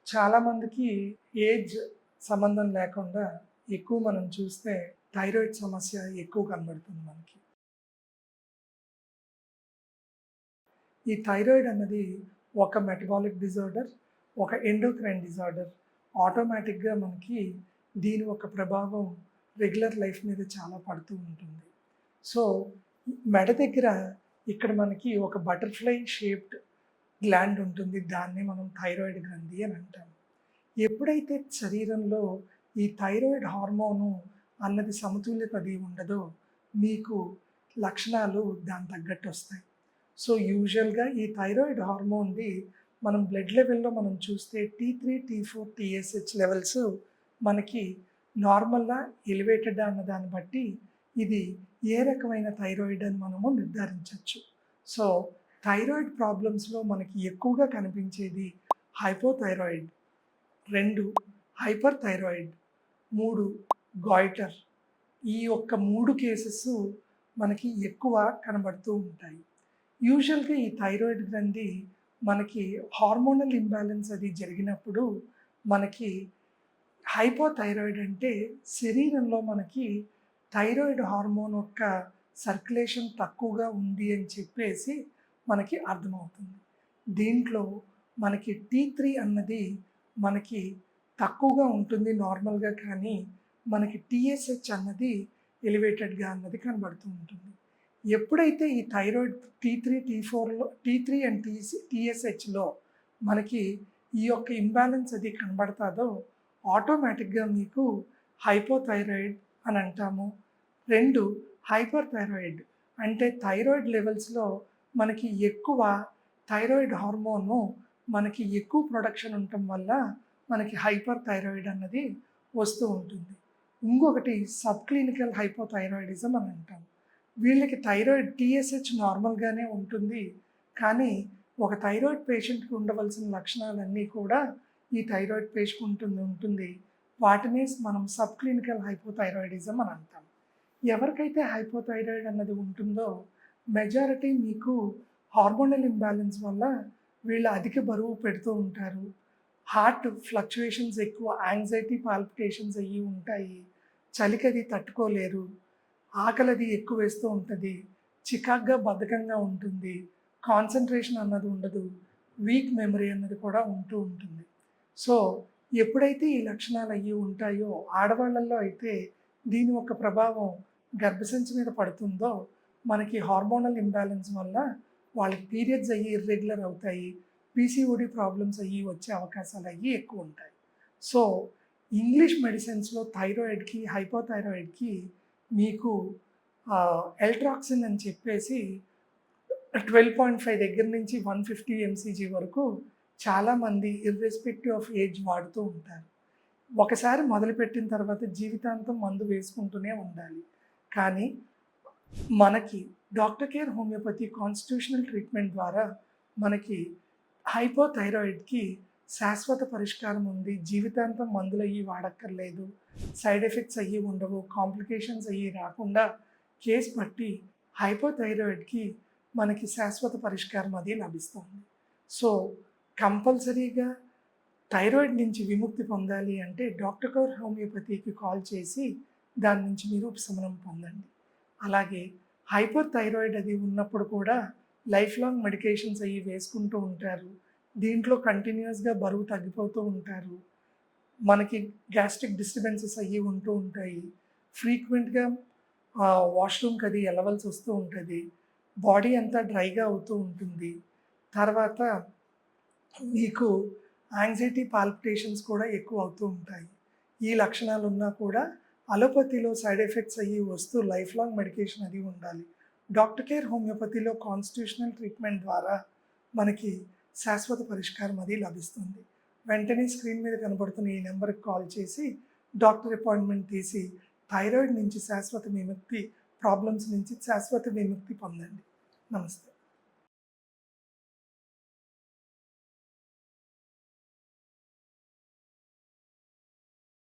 చాలామందికి ఏజ్ సంబంధం లేకుండా ఎక్కువ మనం చూస్తే థైరాయిడ్ సమస్య ఎక్కువ కనబడుతుంది మనకి. ఈ థైరాయిడ్ అన్నది ఒక మెటబాలిక్ డిజార్డర్, ఒక ఎండోక్రైన్ డిజార్డర్. ఆటోమేటిక్గా మనకి దీని ఒక ప్రభావం రెగ్యులర్ లైఫ్ మీద చాలా పడుతూ ఉంటుంది. సో మెడ దగ్గర ఇక్కడ మనకి ఒక బటర్ఫ్లై షేప్డ్ గ్లాండ్ ఉంటుంది. దాన్ని మనం థైరాయిడ్ గ్రంథి అని అంటాం. ఎప్పుడైతే శరీరంలో ఈ థైరాయిడ్ హార్మోను అన్నది సమతుల్యత అది ఉండదో మీకు లక్షణాలు దాని తగ్గట్టు వస్తాయి. సో యూజువల్గా ఈ థైరాయిడ్ హార్మోన్ది మనం బ్లడ్ లెవెల్లో మనం చూస్తే T3, T4, TSH లెవెల్స్ మనకి నార్మల్గా ఎలివేటెడ్ అన్న దాన్ని బట్టి ఇది ఏ రకమైన థైరాయిడ్ అని మనము నిర్ధారించవచ్చు. సో థైరాయిడ్ ప్రాబ్లమ్స్లో మనకి ఎక్కువగా కనిపించేది హైపోథైరాయిడ్, 2 హైపర్ థైరాయిడ్, 3 గాయిటర్. ఈ యొక్క 3 కేసెస్ మనకి ఎక్కువ కనబడుతూ ఉంటాయి. యూజువల్గా ఈ థైరాయిడ్ గ్రంథి మనకి హార్మోనల్ ఇంబ్యాలెన్స్ అది జరిగినప్పుడు మనకి హైపోథైరాయిడ్ అంటే శరీరంలో మనకి థైరాయిడ్ హార్మోన్ యొక్క సర్క్యులేషన్ తక్కువగా ఉంది అని చెప్పేసి మనకి అర్థమవుతుంది. దీంట్లో మనకి T3 అన్నది మనకి తక్కువగా ఉంటుంది నార్మల్గా, కానీ మనకి TSH అన్నది ఎలివేటెడ్గా అన్నది కనబడుతూ ఉంటుంది. ఎప్పుడైతే ఈ థైరాయిడ్ T3 అండ్ TSHలో మనకి ఈ యొక్క ఇంబ్యాలెన్స్ అది కనబడుతుందో ఆటోమేటిక్గా మీకు హైపోథైరాయిడ్ అని అంటాము. 2 హైపర్ థైరాయిడ్ అంటే థైరాయిడ్ లెవెల్స్లో మనకి ఎక్కువ థైరాయిడ్ హార్మోను మనకి ఎక్కువ ప్రొడక్షన్ ఉండటం వల్ల మనకి హైపర్ థైరాయిడ్ అన్నది వస్తూ ఉంటుంది. ఇంకొకటి సబ్ క్లినికల్ హైపోథైరాయిడిజం అని అంటాం. వీళ్ళకి థైరాయిడ్ TSH నార్మల్గానే ఉంటుంది, కానీ ఒక థైరాయిడ్ పేషెంట్కి ఉండవలసిన లక్షణాలన్నీ కూడా ఈ థైరాయిడ్ పేషెంట్ ఉంటుంది. వాటిని మనం సబ్ క్లినికల్ హైపోథైరాయిడిజం అని అంటాం. ఎవరికైతే హైపోథైరాయిడ్ అన్నది ఉంటుందో మెజారిటీ మీకు హార్మోనల్ ఇంబ్యాలెన్స్ వల్ల వీళ్ళు అధిక బరువు పెడుతూ ఉంటారు. హార్ట్ ఫ్లక్చుయేషన్స్ ఎక్కువ, యాంగ్జైటీ పాల్పిటేషన్స్ అయ్యి ఉంటాయి. చలికది తట్టుకోలేరు, ఆకలిది ఎక్కువ వేస్తూ ఉంటుంది, చికాగ్గా బద్ధకంగా ఉంటుంది, కాన్సన్ట్రేషన్ అన్నది ఉండదు, వీక్ మెమరీ అన్నది కూడా ఉంటూ ఉంటుంది. సో ఎప్పుడైతే ఈ లక్షణాలు అయ్యి ఉంటాయో ఆడవాళ్ళల్లో అయితే దీని యొక్క ప్రభావం గర్భసంచి మీద పడుతుందో మనకి హార్మోనల్ ఇంబ్యాలెన్స్ వల్ల వాళ్ళకి పీరియడ్స్ అయ్యి ఇర్రెగ్యులర్ అవుతాయి, PCOD ప్రాబ్లమ్స్ అయ్యి వచ్చే అవకాశాలు అయ్యి ఎక్కువ ఉంటాయి. సో ఇంగ్లీష్ మెడిసిన్స్లో థైరాయిడ్కి హైపోథైరాయిడ్కి మీకు ఎల్ట్రాక్సిన్ అని చెప్పేసి 12.5 దగ్గర నుంచి 150 mcg వరకు చాలామంది ఇర్రెస్పెక్టివ్ ఆఫ్ ఏజ్ వాడుతూ ఉంటారు. ఒకసారి మొదలుపెట్టిన తర్వాత జీవితాంతం మందు వేసుకుంటూనే ఉండాలి. కానీ మనకి doctor care homeopathy constitutional treatment ద్వారా మనకి హైపోథైరాయిడ్కి శాశ్వత పరిష్కారం ఉంది. జీవితాంతం మందులు అయ్యి వాడక్కర్లేదు, సైడ్ ఎఫెక్ట్స్ అయ్యి ఉండవు, కాంప్లికేషన్స్ అయ్యి రాకుండా కేసు బట్టి హైపోథైరాయిడ్కి మనకి శాశ్వత పరిష్కారం అది లభిస్తుంది. సో కంపల్సరీగా థైరాయిడ్ నుంచి విముక్తి పొందాలి అంటే డాక్టర్ కేర్ హోమియోపతికి కాల్ చేసి దాని నుంచి మీరు ఉపశమనం పొందండి. అలాగే హైపర్ థైరాయిడ్ అది ఉన్నప్పుడు కూడా లైఫ్ లాంగ్ మెడికేషన్స్ అయ్యి వేసుకుంటూ ఉంటారు. దీంట్లో కంటిన్యూస్గా బరువు తగ్గిపోతూ ఉంటారు. మనకి గ్యాస్ట్రిక్ డిస్టర్బెన్సెస్ అయ్యి ఉంటూ ఉంటాయి. ఫ్రీక్వెంట్గా వాష్రూమ్కి అది వెళ్ళవలసి వస్తూ ఉంటుంది. బాడీ అంతా డ్రైగా అవుతూ ఉంటుంది. తర్వాత మీకు యాంగ్జైటీ పాల్పిటేషన్స్ కూడా ఎక్కువ అవుతూ ఉంటాయి. ఈ లక్షణాలు ఉన్నా కూడా అలోపతిలో సైడ్ ఎఫెక్ట్స్ అయ్యి వస్తూ లైఫ్ లాంగ్ మెడికేషన్ అది ఉండాలి. డాక్టర్ కేర్ హోమియోపతిలో కాన్స్టిట్యూషనల్ ట్రీట్మెంట్ ద్వారా మనకి శాశ్వత పరిష్కారం అది లభిస్తుంది. వెంటనే స్క్రీన్ మీద కనబడుతున్న ఈ నెంబర్కి కాల్ చేసి డాక్టర్ అపాయింట్మెంట్ తీసి థైరాయిడ్ నుంచి శాశ్వత విముక్తి, ప్రాబ్లమ్స్ నుంచి శాశ్వత విముక్తి పొందండి. నమస్తే.